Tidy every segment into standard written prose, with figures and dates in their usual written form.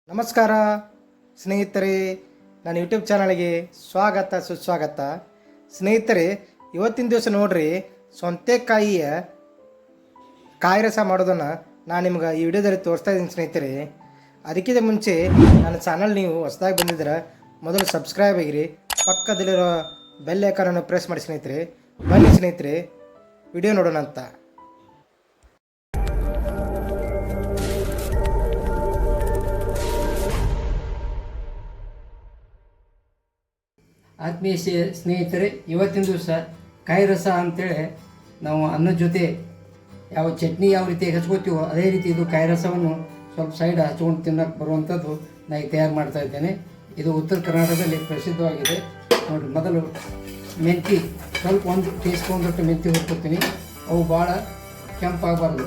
ನಮಸ್ಕಾರ ಸ್ನೇಹಿತರೆ, ನನ್ನ ಯೂಟ್ಯೂಬ್ ಚಾನಲ್ಗೆ ಸ್ವಾಗತ ಸುಸ್ವಾಗತ. ಸ್ನೇಹಿತರೆ, ಇವತ್ತಿನ ದಿವಸ ನೋಡ್ರಿ ಸೌತೆಕಾಯಿಯ ಕಾಯಿ ರಸ ಮಾಡೋದನ್ನು ನಾನು ನಿಮ್ಗೆ ಈ ವಿಡಿಯೋದಲ್ಲಿ ತೋರಿಸ್ತಾ ಇದ್ದೀನಿ ಸ್ನೇಹಿತರೆ. ಅದಕ್ಕಿಂತ ಮುಂಚೆ ನನ್ನ ಚಾನಲ್ ನೀವು ಹೊಸದಾಗಿ ಬಂದಿದ್ರೆ ಮೊದಲು ಸಬ್ಸ್ಕ್ರೈಬ್ ಆಗಿರಿ, ಪಕ್ಕದಲ್ಲಿರೋ ಬೆಲ್ ಐಕಾನನ್ನು ಪ್ರೆಸ್ ಮಾಡಿ ಸ್ನೇಹಿತರೆ. ಬನ್ನಿ ಸ್ನೇಹಿತರೆ, ವಿಡಿಯೋ ನೋಡೋಣ ಅಂತ. ಆತ್ಮೀಯ ಸ್ನೇಹಿತರೆ, ಇವತ್ತಿನ ದಿವಸ ಕಾಯಿ ರಸ ಅಂತೇಳಿ ನಾವು ಅನ್ನದ ಜೊತೆ ಯಾವ ಚಟ್ನಿ ಯಾವ ರೀತಿ ಹಚ್ಕೋತೀವೋ ಅದೇ ರೀತಿ ಇದು ಕಾಯಿ ರಸವನ್ನು ಸ್ವಲ್ಪ ಸೈಡ್ ಹಚ್ಕೊಂಡು ತಿನ್ನಕ್ಕೆ ಬರುವಂಥದ್ದು ನಾನು ಈಗ ತಯಾರು ಮಾಡ್ತಾ ಇದ್ದೇನೆ. ಇದು ಉತ್ತರ ಕರ್ನಾಟಕದಲ್ಲಿ ಪ್ರಸಿದ್ಧವಾಗಿದೆ. ನೋಡಿ, ಮೊದಲು ಮೆಂತಿ ಸ್ವಲ್ಪ 1 ಟೀ ಸ್ಪೂನ್ ಮೆಂತಿ ಹುರ್ಕೊತೀನಿ. ಅವು ಭಾಳ ಕೆಂಪಾಗಬಾರ್ದು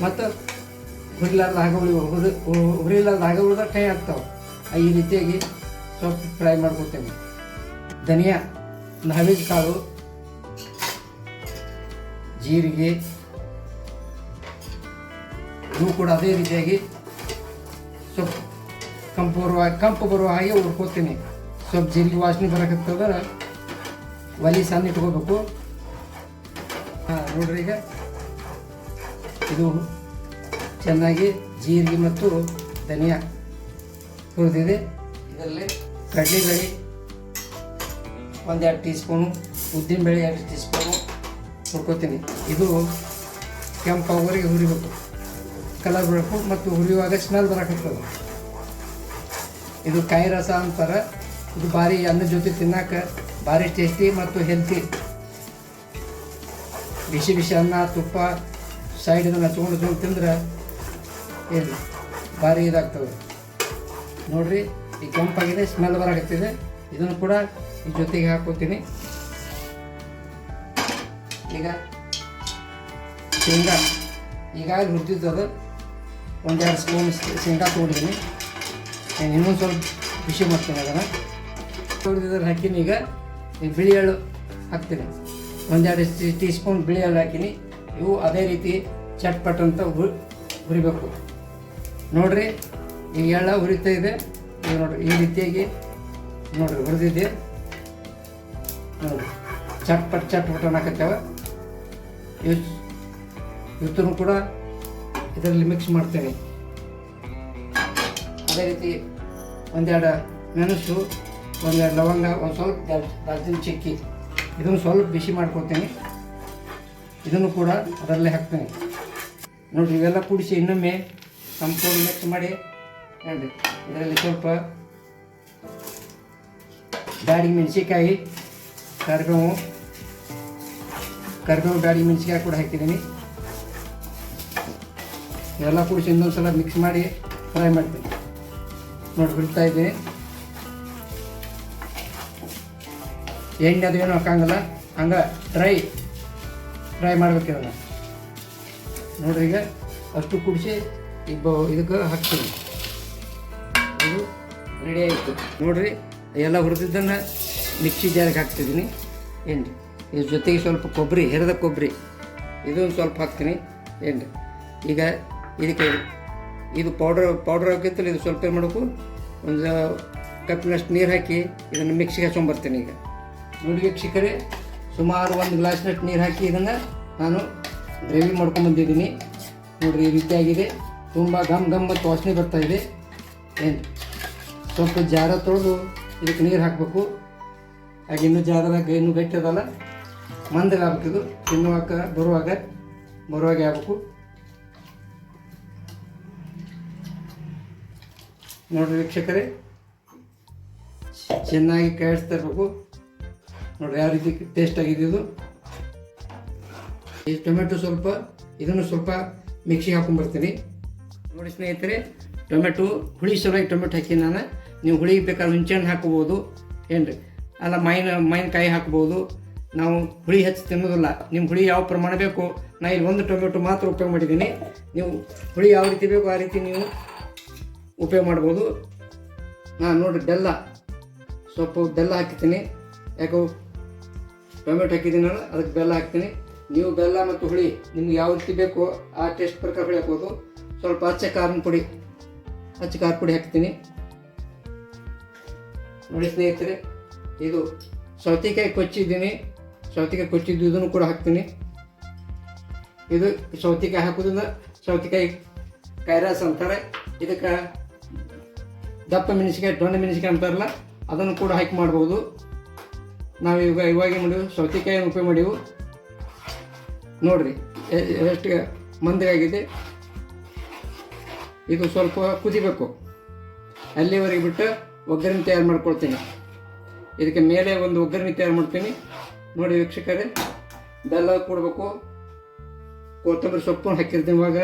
ಮತ್ತು ಹುರಿಲಾರ್ದ ಹಾಗೆ ಹುರಿಲಾರ್ದ ಹಾಗೆ ಉಳಿದ ಕೈ ಆಗ್ತಾವೆ. ಈ ರೀತಿಯಾಗಿ ಸ್ವಲ್ಪ ಫ್ರೈ ಮಾಡ್ಕೊತೇನೆ. ಧನಿಯಾ, ಹವಿಜ್ ಕಾಳು, ಜೀರಿಗೆ ಇವು ಕೂಡ ಅದೇ ರೀತಿಯಾಗಿ ಸ್ವಲ್ಪ ಕಂಪು ಬರುವ ಹಾಗೆ ಹುರ್ಕೋತೀನಿ. ಸ್ವಲ್ಪ ಜೀರಿಗೆ ವಾಸನೆ ಬರಕತ್ತಂದ್ರೆ ಒಲೆ ಸಣ್ಣ ಇಟ್ಕೋಬೇಕು. ನೋಡ್ರಿ, ಈಗ ಇದು ಚೆನ್ನಾಗಿ ಜೀರಿಗೆ ಮತ್ತು ಧನಿಯಾ ಹುರಿದಿದೆ. ಇದರಲ್ಲಿ ಕಡಲೆಬೇಳೆ 1-2 ಟೀ ಸ್ಪೂನು, ಉದ್ದಿನಬೇಳೆ 2 ಟೀ ಸ್ಪೂನು ಹುರ್ಕೋತೀನಿ. ಇದು ಕೆಂಪಾಗೋವರೆಗೆ ಹುರಿಬೇಕು, ಕಲರ್ ಬರಬೇಕು ಮತ್ತು ಹುರಿಯುವಾಗ ಸ್ಮೆಲ್ ಬರಕತ್ತದ. ಇದು ಕಾಯಿ ರಸ ಅಂತಾರೆ. ಇದು ಭಾರಿ ಅನ್ನದ ಜೊತೆ ತಿನ್ನಕ್ಕೆ ಭಾರಿ ಟೇಸ್ಟಿ ಮತ್ತು ಹೆಲ್ತಿ. ಬಿಸಿ ಬಿಸಿ ಅನ್ನ ತುಪ್ಪ ಸೈಡ್ ಇದನ್ನು ಹಚ್ಕೊಂಡು ತಿಂದ್ರೆ ಏನು ಭಾರಿ ಇದಾಗ್ತದೆ. ನೋಡಿರಿ, ಈ ಕೆಂಪಾಗಿದೆ, ಸ್ಮೆಲ್ ಬರಾಕತ್ತಿದೆ. ಇದನ್ನು ಕೂಡ ಈ ಜೊತೆಗೆ ಹಾಕೋತೀನಿ. ಈಗ ಶೇಂಗಾ ಈಗಾಗಲೇ ಹುರಿದಿದ್ದದು 1-2 ಸ್ಪೂನ್ ಶೇಂಗಾ ತೊಗೊಂಡಿದ್ದೀನಿ. ಇನ್ನೊಂದು ಸ್ವಲ್ಪ ಬಿಸಿ ಮಾಡ್ತೀನಿ. ಅದನ್ನು ಹುರಿದಿದ್ದನ್ನು ಹಾಕಿನಿ. ಈಗ ಈ ಬಿಳಿ ಎಳ್ಳು ಹಾಕ್ತೀನಿ. 1-2 ಟೀ ಸ್ಪೂನ್ ಬಿಳಿ ಎಳ್ಳು ಹಾಕಿನಿ. ಇವು ಅದೇ ರೀತಿ ಚಟ್ಪಟ್ ಅಂತ ಹುರಿಬೇಕು. ನೋಡಿರಿ, ಈ ಎಳ್ಳು ಹುರಿತಾ ಇದೆ. ಈಗ ನೋಡಿರಿ, ಈ ರೀತಿಯಾಗಿ ನೋಡಿರಿ ಹುರಿದಿದೆ. ನೋಡಿರಿ, ಚಟ್ಪಟ್ ಅನ್ನಕತ್ತೇವ. ಇವತ್ತೂ ಕೂಡ ಇದರಲ್ಲಿ ಮಿಕ್ಸ್ ಮಾಡ್ತೇನೆ. ಅದೇ ರೀತಿ 1-2 ಮೆಣಸು, 1-2 ಲವಂಗ, ಒಂದು ಸ್ವಲ್ಪ ದಾಲ್ಚಿನ್ನಿ ಚಕ್ಕಿ ಇದನ್ನು ಸ್ವಲ್ಪ ಬಿಸಿ ಮಾಡ್ಕೊತೀನಿ. ಇದನ್ನು ಕೂಡ ಅದರಲ್ಲೇ ಹಾಕ್ತೇನೆ. ನೋಡಿರಿ, ಇವೆಲ್ಲ ಕೂಡಿಸಿ ಇನ್ನೊಮ್ಮೆ ಸಂಪೂರ್ಣ ಮಿಕ್ಸ್ ಮಾಡಿ ನೋಡಿರಿ. ಇದರಲ್ಲಿ ಸ್ವಲ್ಪ ಬ್ಯಾಡಿಗೆ ಮೆಣಸಿಕಾಯಿ, ಕರಿಬೇವು ಬ್ಯಾಡಿಗೆ ಮೆಣಸಿಕಾಯಿ ಕೂಡ ಹಾಕಿದ್ದೀನಿ. ಇವೆಲ್ಲ ಕೂಡಿಸಿ ಇನ್ನೊಂದು ಸಲ ಮಿಕ್ಸ್ ಮಾಡಿ ಫ್ರೈ ಮಾಡ್ತೀನಿ. ನೋಡಿ, ಬಿಡ್ತಾ ಇದ್ದೀನಿ. ಎಣ್ಣೆ ಅದು ಏನೂ ಹಾಕಂಗಿಲ್ಲ, ಹಂಗೆ ಫ್ರೈ ಮಾಡ್ಬೇಕು ಇದನ್ನು. ನೋಡಿರಿ, ಈಗ ಅಷ್ಟು ಕೂಡಿಸಿ ಇದಕ್ಕೆ ಹಾಕ್ತೀನಿ. ಇದು ರೆಡಿ ಆಯಿತು. ನೋಡಿರಿ, ಎಲ್ಲ ಹುರಿದಿದ್ದನ್ನು ಮಿಕ್ಸಿ ಜಾರಿಗೆ ಹಾಕ್ತಿದ್ದೀನಿ. ಏನು ಇದ್ರ ಜೊತೆಗೆ ಸ್ವಲ್ಪ ಕೊಬ್ಬರಿ, ಹೆರದ ಕೊಬ್ಬರಿ ಇದೊಂದು ಸ್ವಲ್ಪ ಹಾಕ್ತೀನಿ. ಏನು ಈಗ ಇದಕ್ಕೆ ಇದು ಪೌಡ್ರ್ ಹಾಕಿತ್ತಲ್ಲ, ಇದು ಸ್ವಲ್ಪ ಏನು ಮಾಡಬೇಕು, ಒಂದು ಕಪ್ಪಿನಷ್ಟು ನೀರು ಹಾಕಿ ಇದನ್ನು ಮಿಕ್ಸಿಗೆ ಹಚ್ಕೊಂಬರ್ತೀನಿ. ಈಗ ನೋಡಿ ವೀಕ್ಷಕರೇ, ಸುಮಾರು 1 ಗ್ಲಾಸ್ನಷ್ಟು ನೀರು ಹಾಕಿ ಇದನ್ನು ನಾನು ಗ್ರೇವಿ ಮಾಡ್ಕೊಂಬಂದಿದ್ದೀನಿ. ನೋಡಿರಿ, ಈ ರೀತಿಯಾಗಿದೆ. ತುಂಬ ಘಮ್ ಮತ್ತು ವಾಸನೆ ಬರ್ತಾಯಿದೆ. ಏನು ಸ್ವಲ್ಪ ಜಾರ ತೊಳೆದು ಇದಕ್ಕೆ ನೀರು ಹಾಕಬೇಕು. ಹಾಗೆ ಇನ್ನೂ ಜಾರದಾಗ ಇನ್ನೂ ಗಟ್ಟಿ ಅದಲ್ಲ, ಮಂದಗೆ ಆಗ್ಬೇಕು. ಇದು ತಿನ್ನುವಾಗ ಬರುವಾಗೆ ಆಗಬೇಕು. ನೋಡಿರಿ ವೀಕ್ಷಕರೇ, ಚೆನ್ನಾಗಿ ಕಾಯಿಸ್ತಾ ಇರಬೇಕು. ನೋಡಿರಿ ಯಾವ ರೀತಿ ಟೇಸ್ಟ್ ಆಗಿದೆ ಇದು. ಈ ಟೊಮೆಟೊ ಸ್ವಲ್ಪ ಇದನ್ನು ಸ್ವಲ್ಪ ಮಿಕ್ಸಿಗೆ ಹಾಕೊಂಡ್ಬರ್ತೀನಿ. ನೋಡಿ ಸ್ನೇಹಿತರೆ, ಟೊಮೆಟೊ ಹುಳಿ ಸಲುವಾಗಿ ಟೊಮೆಟೊ ಹಾಕಿ ನಾನು. ನೀವು ಹುಳಿಗೆ ಬೇಕಾದ್ರೆ ಹುಂಚೆಹಣ್ಣು ಹಾಕ್ಬೋದು, ಏನು ರೀ, ಅಲ್ಲ ಮಾವಿನಕಾಯಿ ಹಾಕ್ಬೋದು. ನಾವು ಹುಳಿ ಹೆಚ್ಚು ತಿನ್ನೋದಿಲ್ಲ. ನಿಮ್ಮ ಹುಳಿ ಯಾವ ಪ್ರಮಾಣ ಬೇಕು, ನಾನು ಇಲ್ಲಿ 1 ಟೊಮೆಟೊ ಮಾತ್ರ ಉಪಯೋಗ ಮಾಡಿದ್ದೀನಿ. ನೀವು ಹುಳಿ ಯಾವ ರೀತಿ ಬೇಕು ಆ ರೀತಿ ನೀವು ಉಪಯೋಗ ಮಾಡ್ಬೋದು. ನಾನು ನೋಡಿರಿ, ಸ್ವಲ್ಪ ಬೆಲ್ಲ ಹಾಕ್ತೀನಿ. ಯಾಕೋ ಟೊಮೆಟೊ ಹಾಕಿದ್ದೀನಲ್ಲ, ಅದಕ್ಕೆ ಬೆಲ್ಲ ಹಾಕ್ತೀನಿ. ನೀವು ಬೆಲ್ಲ ಮತ್ತು ಹುಳಿ ನಿಮ್ಗೆ ಯಾವ ರೀತಿ ಬೇಕೋ ಆ ಟೇಸ್ಟ್ ಪ್ರಕಾರ ಹುಳಿ ಹಾಕ್ಬೋದು. ಸ್ವಲ್ಪ ಹಚ್ಚ ಖಾರದ ಪುಡಿ ಹಾಕ್ತೀನಿ. ನೋಡಿ ಸ್ನೇಹಿತರೆ, ಇದು ಸೌತೆಕಾಯಿ ಕೊಚ್ಚಿದ್ದೀನಿ. ಸೌತೆಕಾಯಿ ಕೊಚ್ಚಿದ್ದು ಇದನ್ನು ಕೂಡ ಹಾಕ್ತೀನಿ. ಇದು ಸೌತೆಕಾಯಿ ಹಾಕೋದ್ರಿಂದ ಸೌತೆಕಾಯಿ ಕೈರಾಸ ಅಂತಾರೆ. ಇದಕ್ಕೆ ದಪ್ಪ ಮೆಣಸಿಕಾಯಿ, ದೊಡ್ಡ ಮೆಣಸಿಕಾಯಿ ಅಂತಾರಲ್ಲ, ಅದನ್ನು ಕೂಡ ಹಾಕಿ ಮಾಡ್ಬೋದು. ನಾವು ಇವಾಗ ಮಾಡಿವು ಸೌತೆಕಾಯಿಯನ್ನು ಉಪಯೋಗ ಮಾಡಿವು. ನೋಡಿರಿ ಎಷ್ಟು ಮಂದಗಾಗಿದೆ. ಇದು ಸ್ವಲ್ಪ ಕುದಿಬೇಕು, ಅಲ್ಲಿವರೆಗೆ ಬಿಟ್ಟು ಒಗ್ಗರಣೆ ತಯಾರು ಮಾಡ್ಕೊಳ್ತೀನಿ. ಇದಕ್ಕೆ ಮೇಲೆ ಒಂದು ಒಗ್ಗರಣೆ ತಯಾರು ಮಾಡ್ತೀನಿ. ನೋಡಿ ವೀಕ್ಷಕರೇ, ಬೆಲ್ಲ ಕೊಡಬೇಕು, ಕೊತ್ತಂಬರಿ ಸೊಪ್ಪು ಹಾಕಿರ್ತೀನಿ. ಇವಾಗ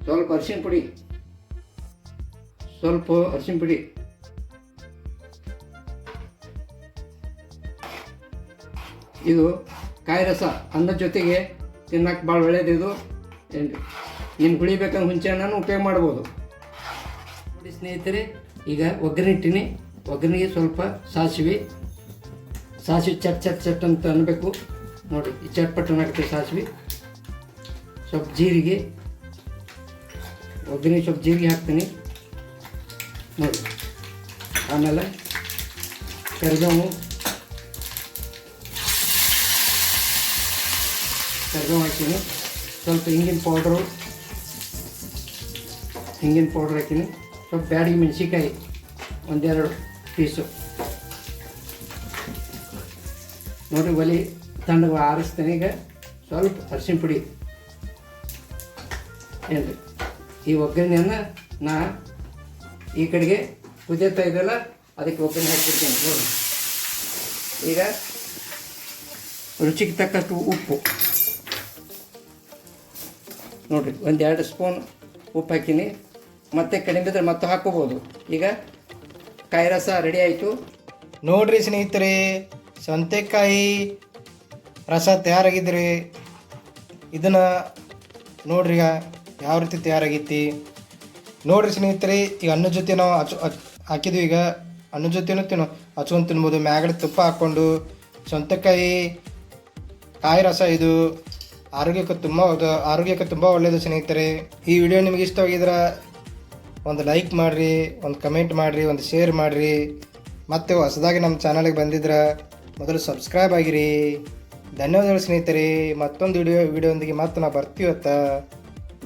ಸ್ವಲ್ಪ ಅರಿಶಿನ ಪುಡಿ, ಇದು ಕಾಯಿ ರಸ ಅನ್ನದ ಜೊತೆಗೆ ತಿನ್ನಕ್ಕೆ ಭಾಳ ಒಳ್ಳೆಯದಿದು. ನಿಮ್ಗೆ ಕುಳಿಬೇಕಂದ್ರೆ ಹುಂಚೆ ಹಣ್ಣನ್ನು ಉಪಯೋಗ ಮಾಡ್ಬೋದು. ನೋಡಿ ಸ್ನೇಹಿತರೆ, ಈಗ ಒಗ್ಗರಣೆ ಇಟ್ಟಿನಿ. ಒಗ್ಗರಣೆಗೆ ಸ್ವಲ್ಪ ಸಾಸಿವೆ ಚಟ್ ಅಂತ ಅನ್ನಬೇಕು. ನೋಡಿ ಈ ಚಟ್ಪಟ್ಟನ್ನು ಹಾಕ್ತೀವಿ. ಸಾಸಿವೆ, ಸ್ವಲ್ಪ ಜೀರಿಗೆ, ಒಗ್ಗರಣೆ ಸ್ವಲ್ಪ ಜೀರಿಗೆ ಹಾಕ್ತೀನಿ. ನೋಡಿ, ಆಮೇಲೆ ಕರಿಬೇವು ಹಾಕ್ತೀನಿ. ಸ್ವಲ್ಪ ಹಿಂಗಿನ ಪೌಡ್ರು ಹಾಕ್ತೀನಿ. ಸ್ವಲ್ಪ ಬ್ಯಾಡಗಿ ಮೆಣಸಿಕಾಯಿ ಒಂದೆರಡು ಪೀಸು. ನೋಡಿ ಒಲೆ ತಣ್ಣಗೆ ಆರಿಸ್ತೀನಿ. ಈಗ ಸ್ವಲ್ಪ ಅರಿಶಿನ ಪುಡಿ ಏನ್ರಿ, ಈ ಒಗ್ಗರಣೆಯನ್ನು ನಾ ಈ ಕಡೆಗೆ ಕುದಿಯುತ್ತಾ ಇದೆಯಲ್ಲ, ಅದಕ್ಕೆ ಒಗ್ಗರಣೆ ಹಾಕ್ಬಿಡ್ತೀನಿ. ನೋಡಿ, ಈಗ ರುಚಿಗೆ ತಕ್ಕಷ್ಟು ಉಪ್ಪು ನೋಡಿರಿ, 1-2 ಸ್ಪೂನ್ ಉಪ್ಪು ಹಾಕೀನಿ. ಮತ್ತೆ ಕಡಿಮೆ ಇದ್ರೆ ಮತ್ತೆ ಹಾಕೋಬೋದು. ಈಗ ಕಾಯಿ ರಸ ರೆಡಿ ಆಯಿತು. ನೋಡ್ರಿ ಸ್ನೇಹಿತರೆ, ಸೌತೆಕಾಯಿ ರಸ ತಯಾರಾಗಿದ್ರಿ. ಇದನ್ನು ನೋಡ್ರಿ ಯಾವ ರೀತಿ ತಯಾರಾಗೈತಿ ನೋಡ್ರಿ ಸ್ನೇಹಿತರೆ. ಈಗ ಅನ್ನ ಜೊತೆ ನಾವು ಹಾಕಿದ್ವಿ. ಈಗ ಅನ್ನ ಜೊತೆನೂ ಹಚ್ಕೊಂಡು ತಿನ್ಬೋದು. ಮ್ಯಾಗಡೆ ತುಪ್ಪ ಹಾಕ್ಕೊಂಡು. ಸೌತೆಕಾಯಿ ಕಾಯಿ ರಸ ಇದು ಆರೋಗ್ಯಕ್ಕೆ ತುಂಬ ಒಳ್ಳೆಯದು ಸ್ನೇಹಿತರೆ. ಈ ವಿಡಿಯೋ ನಿಮಗೆ ಇಷ್ಟವಾಗಿದ್ರೆ ಒಂದು ಲೈಕ್ ಮಾಡಿರಿ, ಒಂದು ಕಮೆಂಟ್ ಮಾಡಿರಿ, ಒಂದು ಶೇರ್ ಮಾಡಿರಿ. ಮತ್ತು ಹೊಸದಾಗಿ ನಮ್ಮ ಚಾನಲ್ಗೆ ಬಂದಿದ್ರೆ ಮೊದಲು ಸಬ್ಸ್ಕ್ರೈಬ್ ಆಗಿರಿ. ಧನ್ಯವಾದಗಳು ಸ್ನೇಹಿತರೆ. ಮತ್ತೊಂದು ವಿಡಿಯೋದೊಂದಿಗೆ ಮತ್ತೆ ನಾವು ಬರ್ತೀವತ್ತ.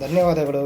ಧನ್ಯವಾದಗಳು.